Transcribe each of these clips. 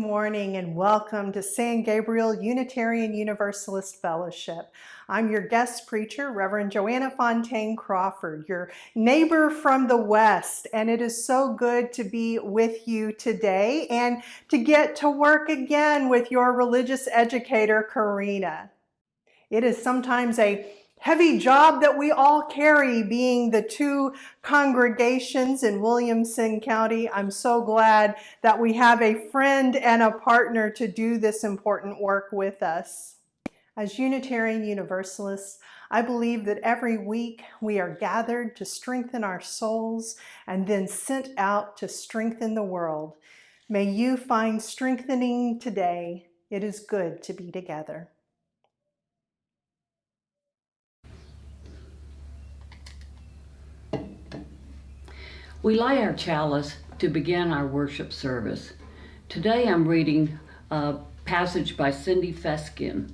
morning and welcome to San Gabriel Unitarian Universalist Fellowship. I'm your guest preacher, Reverend Joanna Fontaine Crawford, your neighbor from the West, and it is so good to be with you today and to get to work again with your religious educator, Karina. It is sometimes a heavy job that we all carry, being the two congregations in Williamson County. I'm so glad that we have a friend and a partner to do this important work with us. As Unitarian Universalists, I believe that every week we are gathered to strengthen our souls and then sent out to strengthen the world. May you find strengthening today. It is good to be together. We light our chalice to begin our worship service. Today I'm reading a passage by Cindy Feskin.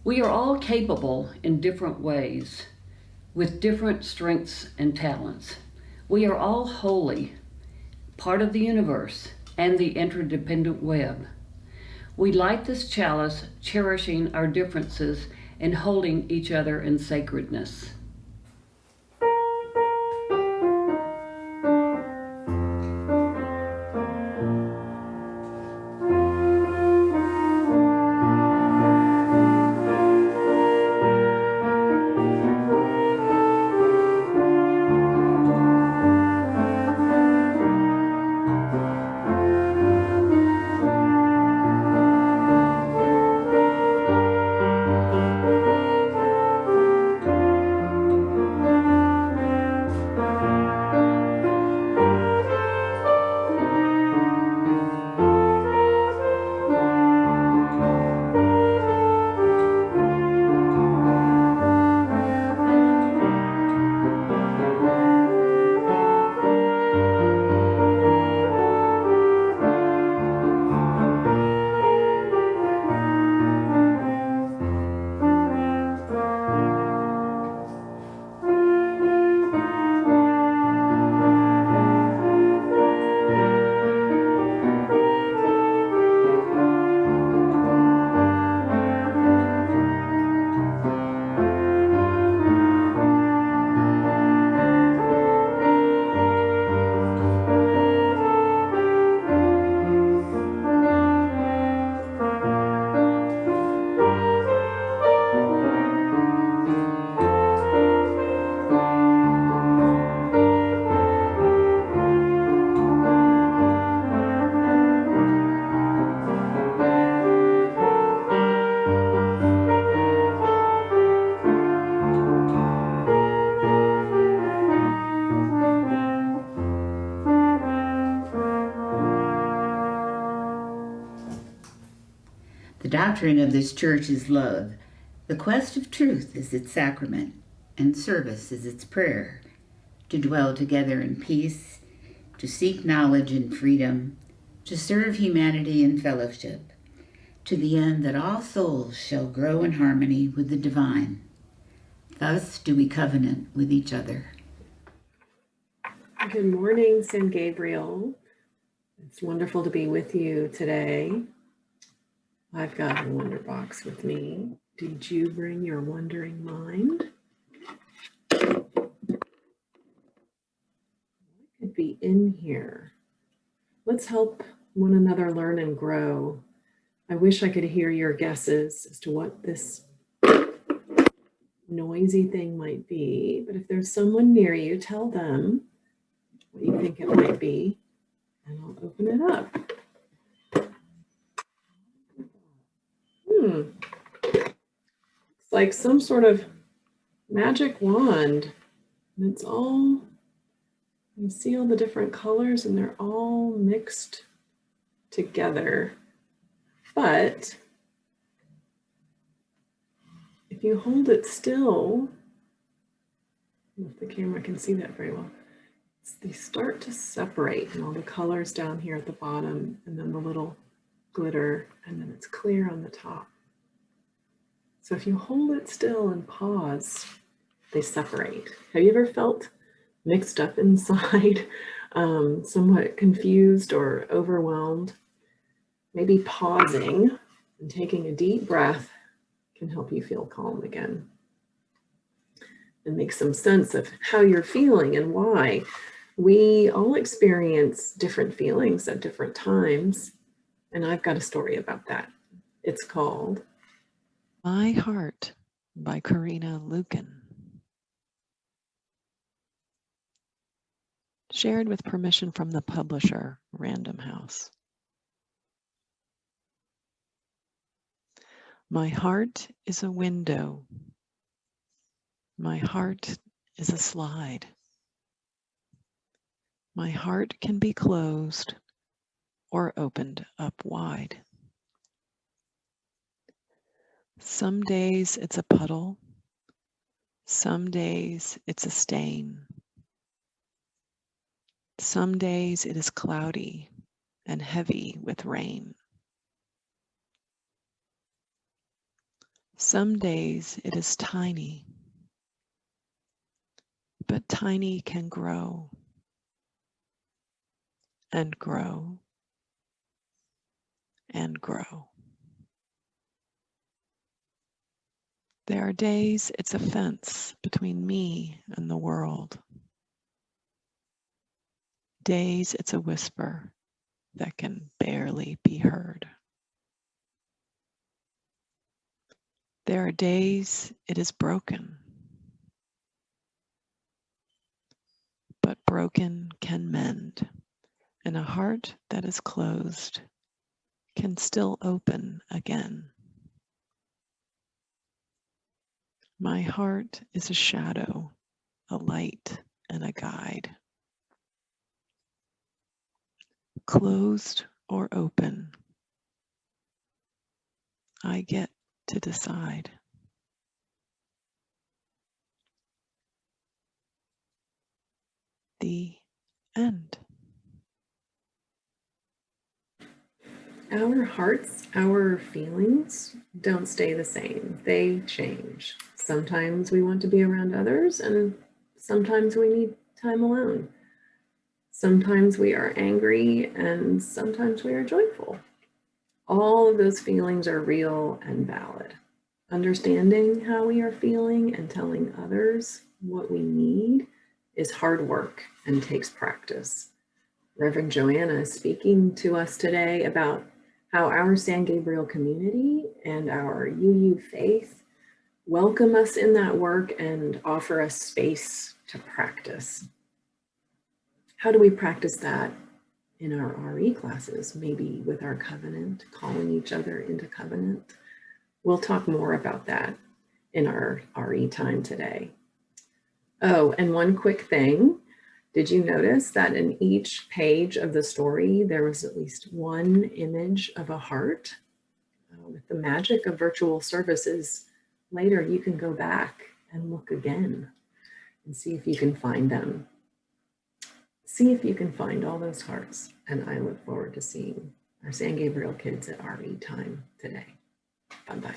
We are all capable in different ways, with different strengths and talents. We are all holy, part of the universe and the interdependent web. We light this chalice, cherishing our differences and holding each other in sacredness. The doctrine of this church is love. The quest of truth is its sacrament, and service is its prayer. To dwell together in peace, to seek knowledge in freedom, to serve humanity in fellowship, to the end that all souls shall grow in harmony with the divine. Thus do we covenant with each other. Good morning, San Gabriel. It's wonderful to be with you today. I've got a wonder box with me. Did you bring your wondering mind? What could be in here? Let's help one another learn and grow. I wish I could hear your guesses as to what this noisy thing might be, but if there's someone near you, tell them what you think it might be, and I'll open it up. It's like some sort of magic wand. And it's all, you see all the different colors and they're all mixed together. But if you hold it still, I don't know if the camera can see that very well, they start to separate, and all the colors down here at the bottom, and then the little glitter, and then it's clear on the top. So if you hold it still and pause, they separate. Have you ever felt mixed up inside, somewhat confused or overwhelmed? Maybe pausing and taking a deep breath can help you feel calm again and make some sense of how you're feeling and why. We all experience different feelings at different times, and I've got a story about that. It's called My Heart by Karina Lukin. Shared with permission from the publisher, Random House. My heart is a window. My heart is a slide. My heart can be closed or opened up wide. Some days it's a puddle. Some days it's a stain. Some days it is cloudy and heavy with rain. Some days it is tiny, but tiny can grow and grow and grow. There are days it's a fence between me and the world. Days it's a whisper that can barely be heard. There are days it is broken, but broken can mend, and a heart that is closed can still open again. My heart is a shadow, a light, and a guide. Closed or open, I get to decide. The end. our hearts, our feelings don't stay the same. They change. Sometimes we want to be around others, and sometimes we need time alone. Sometimes we are angry, and sometimes we are joyful. All of those feelings are real and valid. Understanding how we are feeling and telling others what we need is hard work and takes practice. Reverend Joanna is speaking to us today about how our San Gabriel community and our UU faith welcome us in that work and offer us space to practice. How do we practice that in our RE classes? Maybe with our covenant, calling each other into covenant. We'll talk more about that in our RE time today. Oh, and one quick thing. Did you notice that in each page of the story, there was at least one image of a heart? With the magic of virtual services, later you can go back and look again and see if you can find them. See if you can find all those hearts. And I look forward to seeing our San Gabriel kids at RE time today. Bye-bye.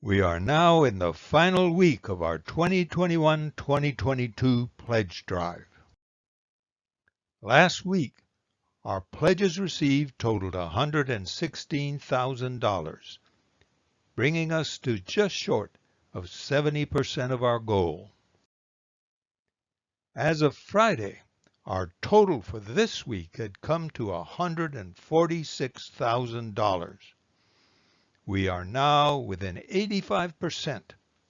We are now in the final week of our 2021-2022 pledge drive. Last week, our pledges received totaled $116,000, bringing us to just short of 70% of our goal. As of Friday, our total for this week had come to $146,000. We are now within 85%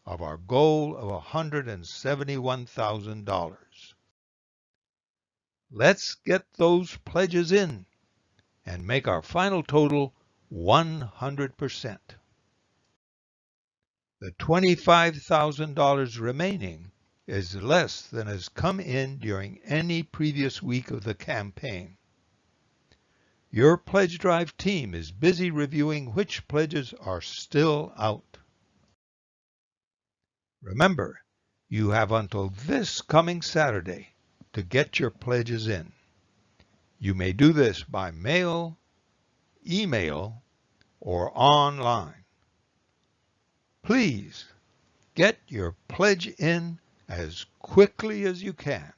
of our goal of $171,000. Let's get those pledges in and make our final total 100%. The $25,000 remaining is less than has come in during any previous week of the campaign. Your pledge drive team is busy reviewing which pledges are still out. Remember, you have until this coming Saturday to get your pledges in. You may do this by mail, email, or online. Please get your pledge in as quickly as you can.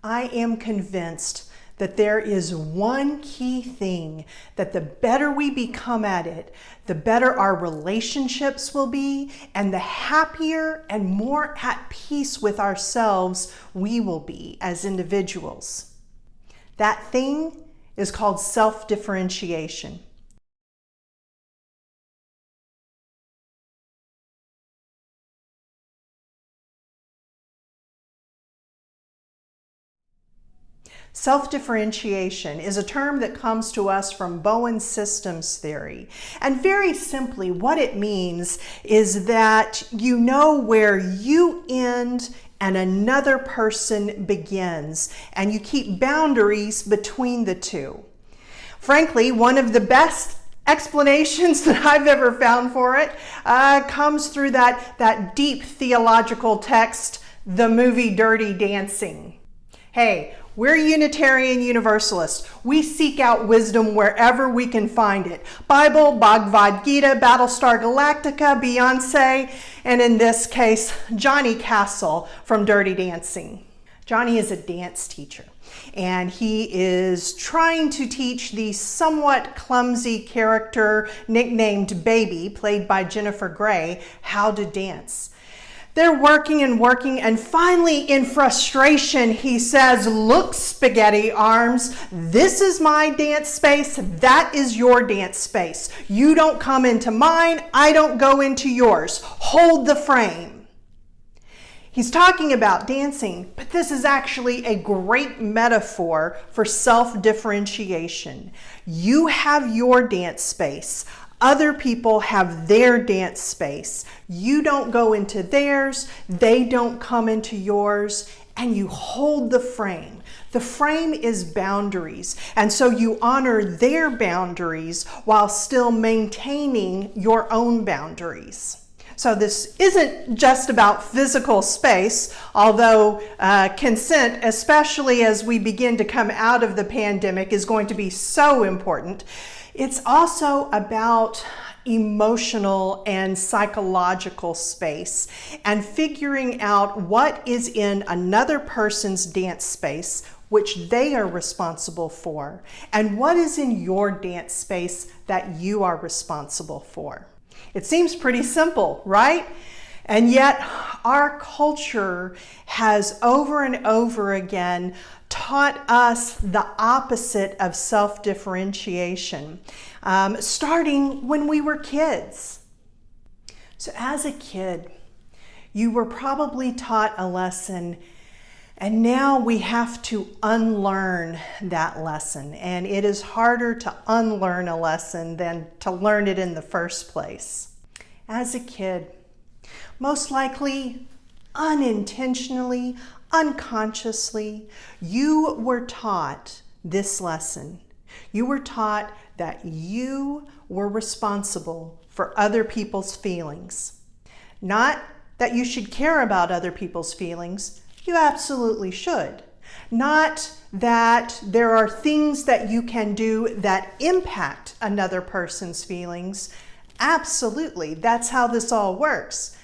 I am convinced that there is one key thing that the better we become at it, the better our relationships will be, and the happier and more at peace with ourselves we will be as individuals. That thing is called self-differentiation. Self-differentiation is a term that comes to us from Bowen's systems theory. And very simply, what it means is that you know where you end and another person begins, and you keep boundaries between the two. Frankly, one of the best explanations that I've ever found for it comes through that deep theological text, the movie Dirty Dancing. Hey, we're Unitarian Universalists. We seek out wisdom wherever we can find it. Bible, Bhagavad Gita, Battlestar Galactica, Beyonce, and in this case, Johnny Castle from Dirty Dancing. Johnny is a dance teacher, and he is trying to teach the somewhat clumsy character nicknamed Baby, played by Jennifer Grey, how to dance. They're working and working, and finally, in frustration, he says, "Look, spaghetti arms, this is my dance space, that is your dance space. You don't come into mine, I don't go into yours. Hold the frame." He's talking about dancing, but this is actually a great metaphor for self-differentiation. You have your dance space. Other people have their dance space. You don't go into theirs, they don't come into yours, and you hold the frame. The frame is boundaries, and so you honor their boundaries while still maintaining your own boundaries. So this isn't just about physical space, although consent, especially as we begin to come out of the pandemic, is going to be so important. It's also about emotional and psychological space and figuring out what is in another person's dance space, which they are responsible for, and what is in your dance space that you are responsible for. It seems pretty simple, right? And yet our culture has over and over again taught us the opposite of self-differentiation, starting when we were kids. So as a kid, you were probably taught a lesson, and now we have to unlearn that lesson. And it is harder to unlearn a lesson than to learn it in the first place. As a kid, most likely unintentionally, unconsciously, you were taught this lesson. You were taught that you were responsible for other people's feelings. Not that you should care about other people's feelings. You absolutely should. Not that there are things that you can do that impact another person's feelings. Absolutely, that's how this all works.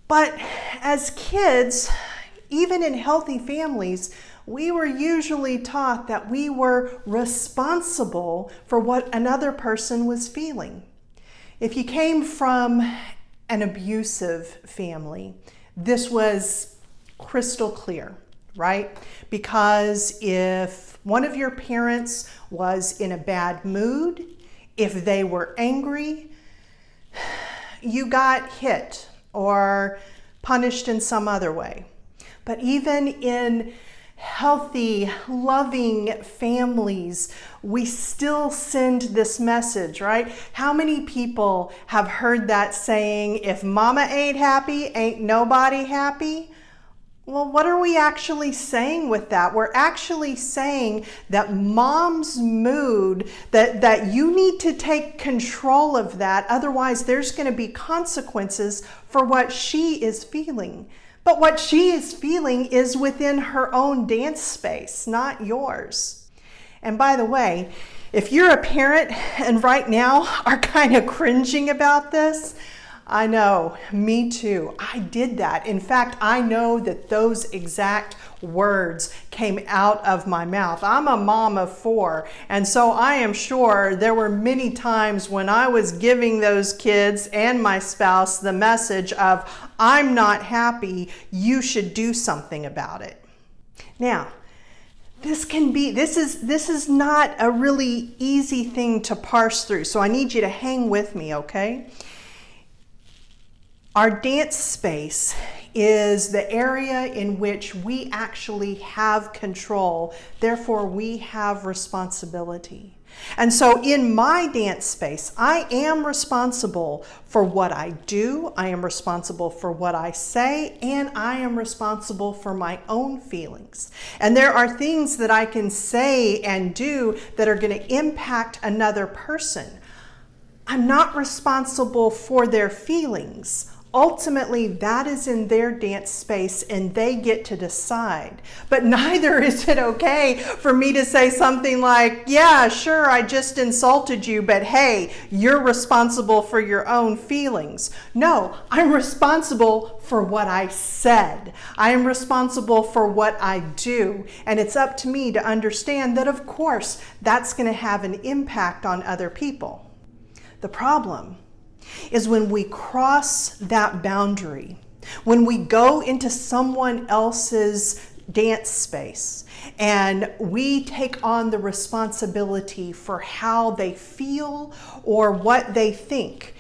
But as kids, even in healthy families, we were usually taught that we were responsible for what another person was feeling. If you came from an abusive family, this was crystal clear, right? Because if one of your parents was in a bad mood, if they were angry, you got hit or punished in some other way. But even in healthy, loving families, we still send this message, right? How many people have heard that saying, if mama ain't happy, ain't nobody happy? Well, what are we actually saying with that? We're actually saying that mom's mood, that you need to take control of that. Otherwise, there's going to be consequences for what she is feeling. But what she is feeling is within her own dance space, not yours. And by the way, if you're a parent and right now are kind of cringing about this, I know, me too. I did that. In fact, I know that those exact words came out of my mouth. I'm a mom of 4, and so I am sure there were many times when I was giving those kids and my spouse the message of, I'm not happy, you should do something about it. Now, this is not a really easy thing to parse through, so I need you to hang with me, okay? Our dance space is the area in which we actually have control, therefore we have responsibility. And so in my dance space, I am responsible for what I do, I am responsible for what I say, and I am responsible for my own feelings. And there are things that I can say and do that are going to impact another person. I'm not responsible for their feelings. Ultimately, that is in their dance space and they get to decide. But neither is it okay for me to say something like, yeah, sure, I just insulted you, but hey, you're responsible for your own feelings. No, I'm responsible for what I said. I am responsible for what I do. And it's up to me to understand that, of course, that's going to have an impact on other people. The problem is when we cross that boundary, when we go into someone else's dance space and we take on the responsibility for how they feel or what they think.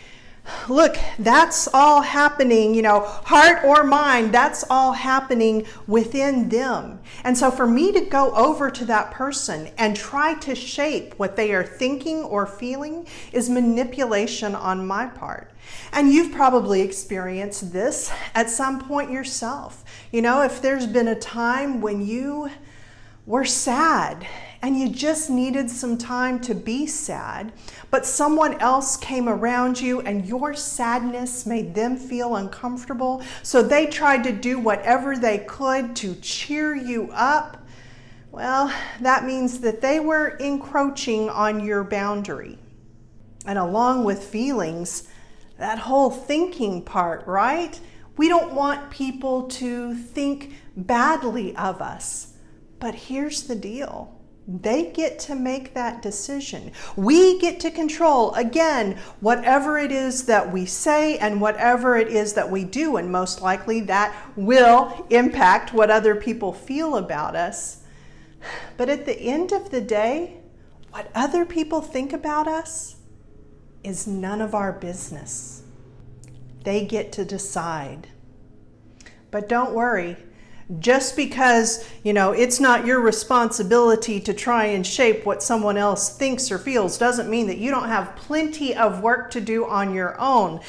Look, that's all happening, heart or mind, that's all happening within them. And so for me to go over to that person and try to shape what they are thinking or feeling is manipulation on my part. And you've probably experienced this at some point yourself. If there's been a time when you were sad and you just needed some time to be sad, but someone else came around you and your sadness made them feel uncomfortable, so they tried to do whatever they could to cheer you up. Well, that means that they were encroaching on your boundary. And along with feelings, that whole thinking part, right? We don't want people to think badly of us. But here's the deal. They get to make that decision. We get to control, again, whatever it is that we say and whatever it is that we do. And most likely that will impact what other people feel about us. But at the end of the day, what other people think about us is none of our business. They get to decide. But don't worry. Just because, it's not your responsibility to try and shape what someone else thinks or feels doesn't mean that you don't have plenty of work to do on your own.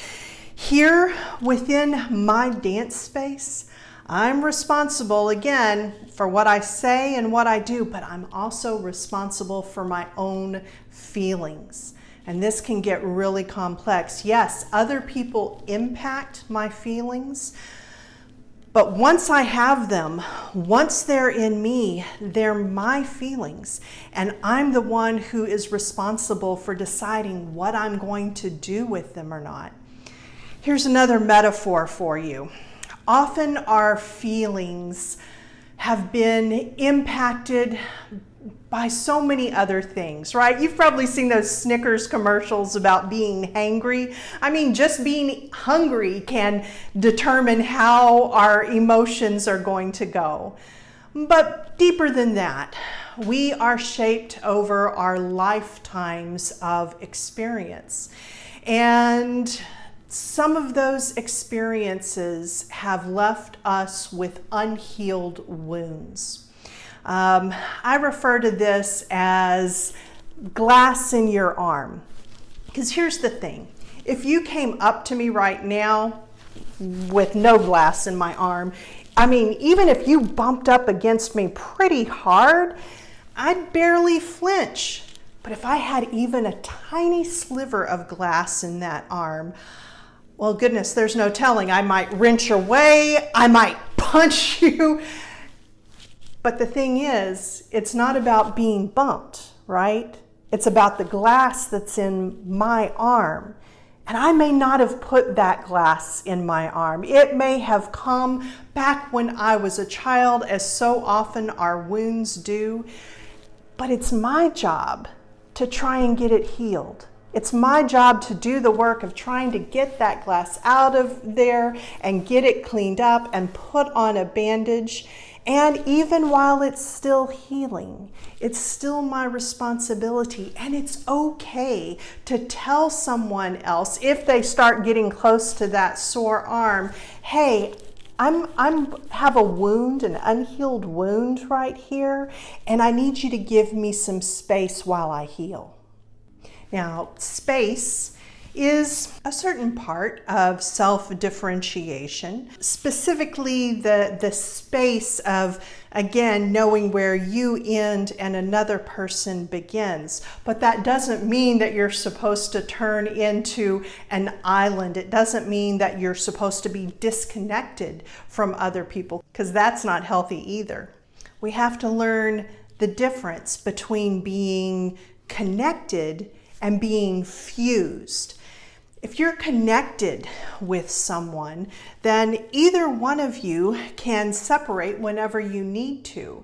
Here within my dance space, I'm responsible, again, for what I say and what I do, but I'm also responsible for my own feelings. And this can get really complex. Yes, other people impact my feelings, but once I have them, once they're in me, they're my feelings. And I'm the one who is responsible for deciding what I'm going to do with them or not. Here's another metaphor for you. Often our feelings have been impacted by so many other things, right? You've probably seen those Snickers commercials about being hangry. I mean, just being hungry can determine how our emotions are going to go. But deeper than that, we are shaped over our lifetimes of experience. And some of those experiences have left us with unhealed wounds. I refer to this as glass in your arm. Because here's the thing. If you came up to me right now with no glass in my arm, even if you bumped up against me pretty hard, I'd barely flinch. But if I had even a tiny sliver of glass in that arm, well, goodness, there's no telling. I might wrench away, I might punch you. But the thing is, it's not about being bumped, right? It's about the glass that's in my arm. And I may not have put that glass in my arm. It may have come back when I was a child, as so often our wounds do. But it's my job to try and get it healed. It's my job to do the work of trying to get that glass out of there and get it cleaned up and put on a bandage. And even while it's still healing, it's still my responsibility. And it's okay to tell someone else, if they start getting close to that sore arm, hey, I have a wound, an unhealed wound right here, and I need you to give me some space while I heal. Now, space is a certain part of self-differentiation, specifically the space of, again, knowing where you end and another person begins. But that doesn't mean that you're supposed to turn into an island. It doesn't mean that you're supposed to be disconnected from other people, because that's not healthy either. We have to learn the difference between being connected and being fused. If you're connected with someone, then either one of you can separate whenever you need to.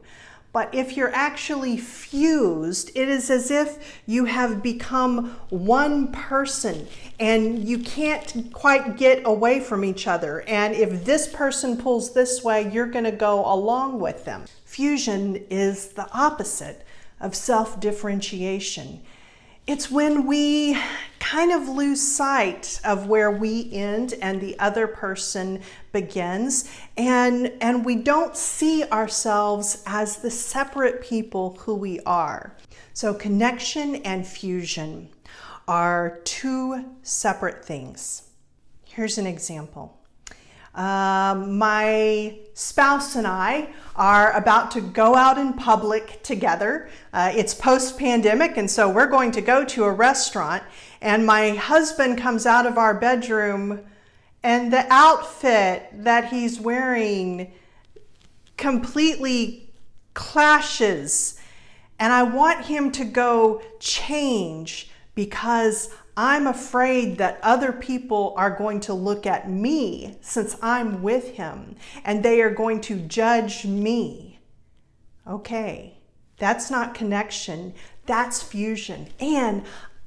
But if you're actually fused, it is as if you have become one person and you can't quite get away from each other. And if this person pulls this way, you're going to go along with them. Fusion is the opposite of self-differentiation. It's when we kind of lose sight of where we end and the other person begins, and we don't see ourselves as the separate people who we are. So connection and fusion are two separate things. Here's an example. My spouse and I are about to go out in public together. It's post-pandemic, and so we're going to go to a restaurant, and my husband comes out of our bedroom, and the outfit that he's wearing completely clashes, and I want him to go change because I'm afraid that other people are going to look at me since I'm with him and they are going to judge me. Okay, that's not connection, that's fusion. And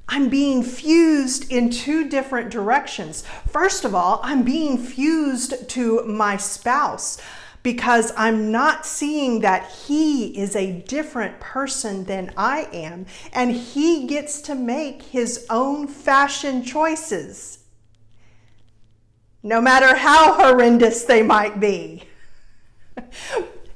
I'm being fused in two different directions. First of all, I'm being fused to my spouse because I'm not seeing that he is a different person than I am, and he gets to make his own fashion choices, no matter how horrendous they might be.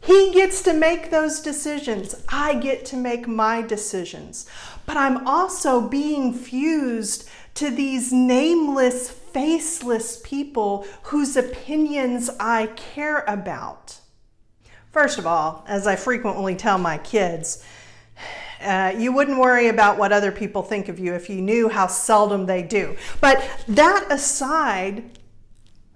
He gets to make those decisions. I get to make my decisions. But I'm also being fused to these nameless, faceless people whose opinions I care about. First of all, as I frequently tell my kids, you wouldn't worry about what other people think of you if you knew how seldom they do. But that aside,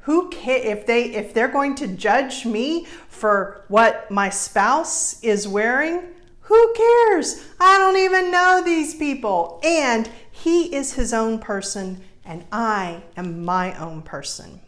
if they're going to judge me for what my spouse is wearing, who cares? I don't even know these people. And he is his own person, and I am my own person.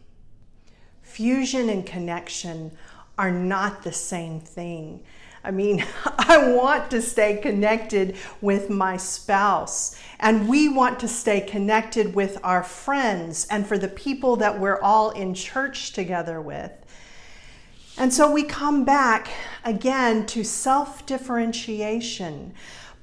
Fusion and connection are not the same thing. I mean, I want to stay connected with my spouse, and we want to stay connected with our friends and for the people that we're all in church together with. And so we come back again to self-differentiation,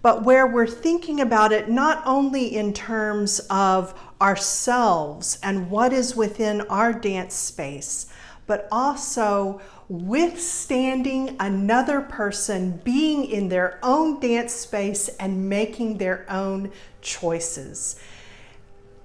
but where we're thinking about it not only in terms of ourselves and what is within our dance space, but also withstanding another person being in their own dance space and making their own choices.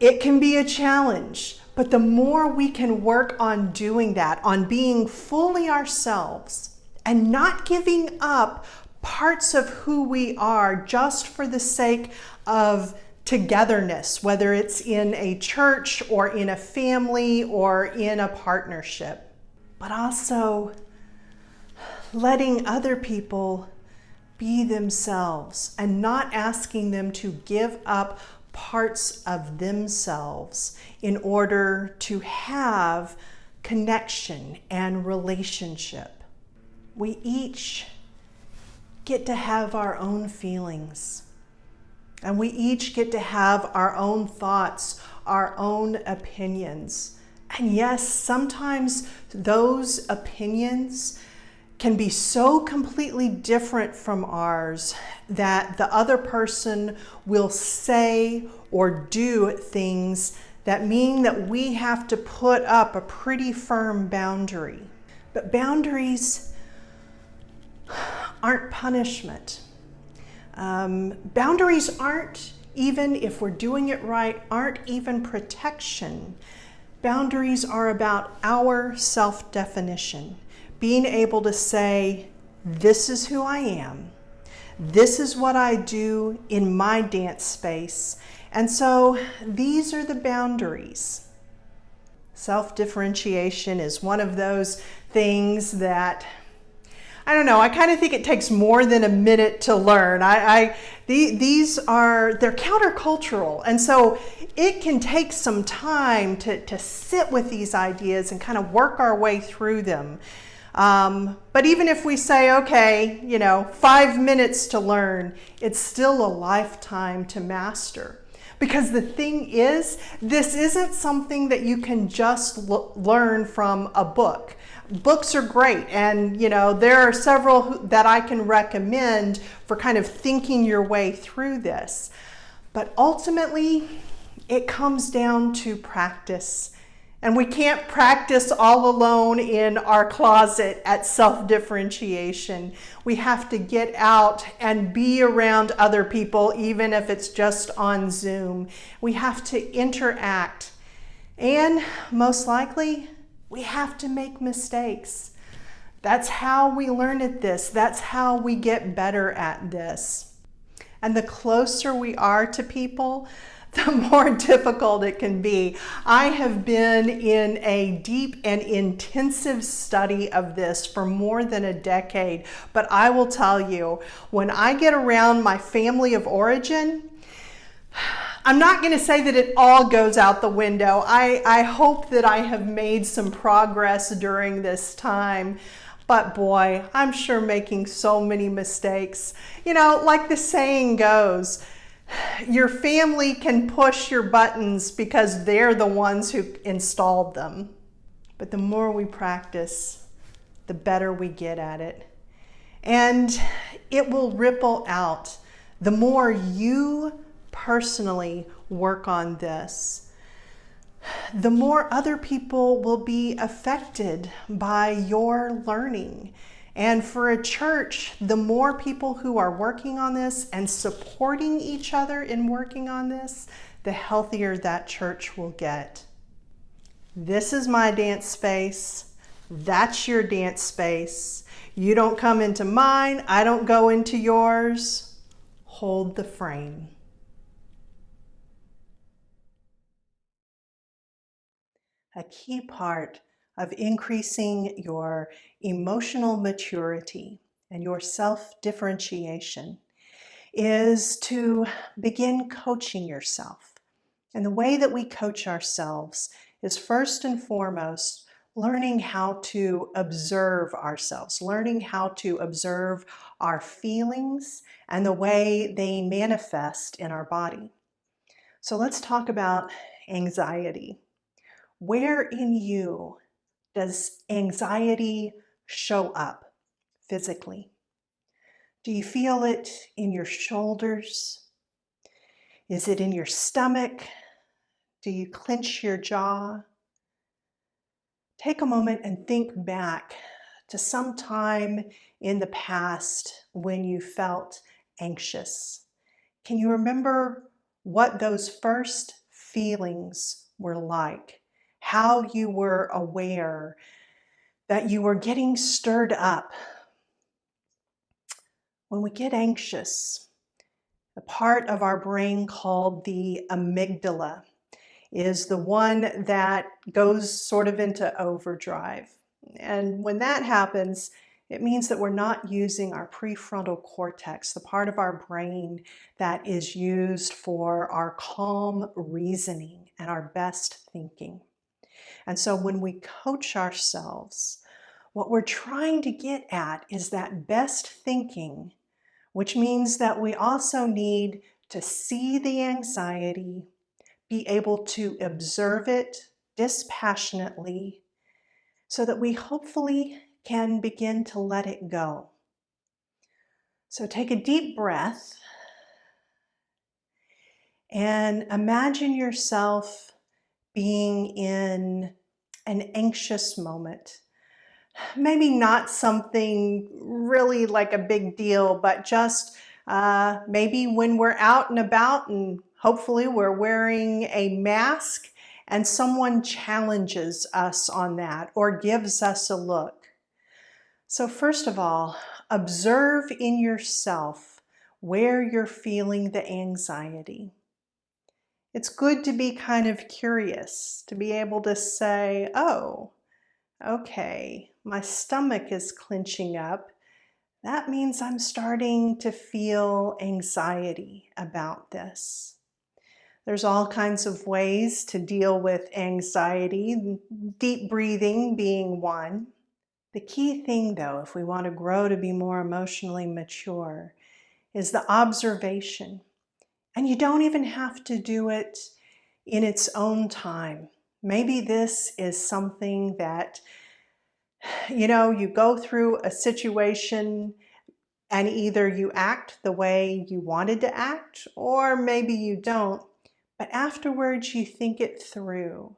It can be a challenge, but the more we can work on doing that, on being fully ourselves and not giving up parts of who we are just for the sake of togetherness, whether it's in a church or in a family or in a partnership, but also letting other people be themselves and not asking them to give up parts of themselves in order to have connection and relationship. We each get to have our own feelings, and we each get to have our own thoughts, our own opinions. And yes, sometimes those opinions can be so completely different from ours that the other person will say or do things that mean that we have to put up a pretty firm boundary. But boundaries aren't punishment. Boundaries aren't, even if we're doing it right, aren't even protection. Boundaries are about our self-definition, being able to say, this is who I am. This is what I do in my dance space. And so these are the boundaries. Self-differentiation is one of those things that, I don't know, I kind of think it takes more than a minute to learn. They're countercultural. And so it can take some time to sit with these ideas and kind of work our way through them. But even if we say, okay, 5 minutes to learn, it's still a lifetime to master. Because the thing is, this isn't something that you can just learn from a book. Books are great, and there are several that I can recommend for kind of thinking your way through this. But ultimately, it comes down to practice. And we can't practice all alone in our closet at self-differentiation. We have to get out and be around other people, even if it's just on Zoom. We have to interact. And most likely, we have to make mistakes. That's how we learn at this. That's how we get better at this. And the closer we are to people, the more difficult it can be. I have been in a deep and intensive study of this for more than a decade, but I will tell you, when I get around my family of origin, I'm not going to say that it all goes out the window. I hope that I have made some progress during this time. But boy, I'm sure making so many mistakes. You know, like the saying goes, your family can push your buttons because they're the ones who installed them. But the more we practice, the better we get at it. And it will ripple out. The more you personally work on this, the more other people will be affected by your learning. And for a church, the more people who are working on this and supporting each other in working on this, the healthier that church will get. This is my dance space. That's your dance space. You don't come into mine. I don't go into yours. Hold the frame. A key part of increasing your emotional maturity and your self-differentiation is to begin coaching yourself. And the way that we coach ourselves is first and foremost learning how to observe ourselves, learning how to observe our feelings and the way they manifest in our body. So let's talk about anxiety. Where in you does anxiety show up physically? Do you feel it in your shoulders? Is it in your stomach? Do you clench your jaw? Take a moment and think back to some time in the past when you felt anxious. Can you remember what those first feelings were like? How you were aware that you were getting stirred up? When we get anxious, the part of our brain called the amygdala is the one that goes sort of into overdrive. And when that happens, it means that we're not using our prefrontal cortex, the part of our brain that is used for our calm reasoning and our best thinking. And so when we coach ourselves, what we're trying to get at is that best thinking, which means that we also need to see the anxiety, be able to observe it dispassionately, so that we hopefully can begin to let it go. So take a deep breath and imagine yourself being in an anxious moment. Maybe not something really like a big deal, but just maybe when we're out and about and hopefully we're wearing a mask and someone challenges us on that or gives us a look. So first of all, observe in yourself where you're feeling the anxiety. It's good to be kind of curious, to be able to say, oh, okay, my stomach is clenching up. That means I'm starting to feel anxiety about this. There's all kinds of ways to deal with anxiety, deep breathing being one. The key thing, though, if we want to grow to be more emotionally mature, is the observation. And you don't even have to do it in its own time. Maybe this is something that, you go through a situation and either you act the way you wanted to act, or maybe you don't. But afterwards, you think it through.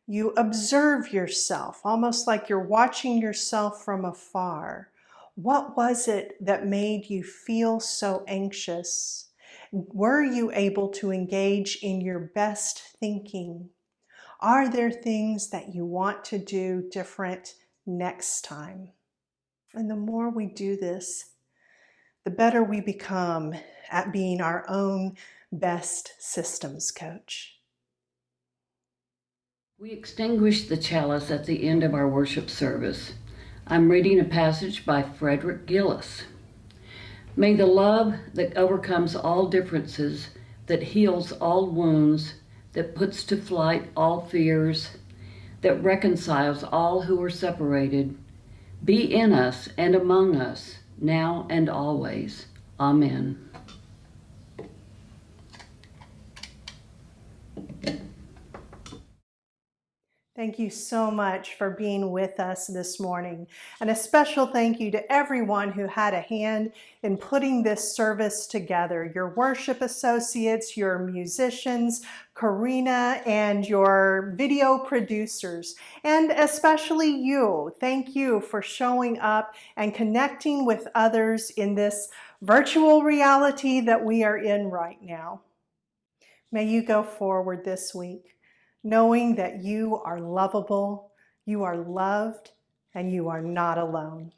You observe yourself, almost like you're watching yourself from afar. What was it that made you feel so anxious? Were you able to engage in your best thinking? Are there things that you want to do different next time? And the more we do this, the better we become at being our own best systems coach. We extinguish the chalice at the end of our worship service. I'm reading a passage by Frederick Gillis. May the love that overcomes all differences, that heals all wounds, that puts to flight all fears, that reconciles all who are separated, be in us and among us, now and always. Amen. Thank you so much for being with us this morning. And a special thank you to everyone who had a hand in putting this service together. Your worship associates, your musicians, Karina, and your video producers. And especially you. Thank you for showing up and connecting with others in this virtual reality that we are in right now. May you go forward this week knowing that you are lovable, you are loved, and you are not alone.